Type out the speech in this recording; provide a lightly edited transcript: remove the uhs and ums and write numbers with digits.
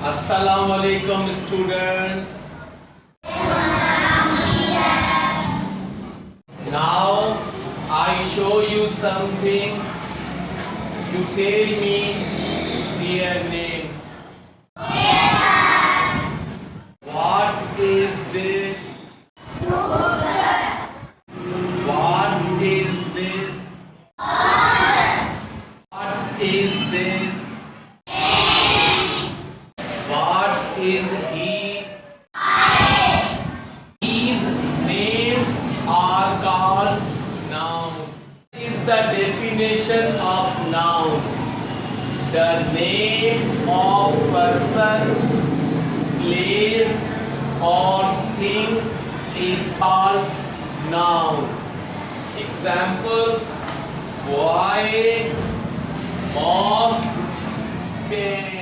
Assalamu alaikum students. Now I show you something. You tell me their names. What is this? What is this? What is this? What is he? These names are called noun. What is the definition of noun? The name of person, place or thing is called noun. Examples: boy, mosque, pen.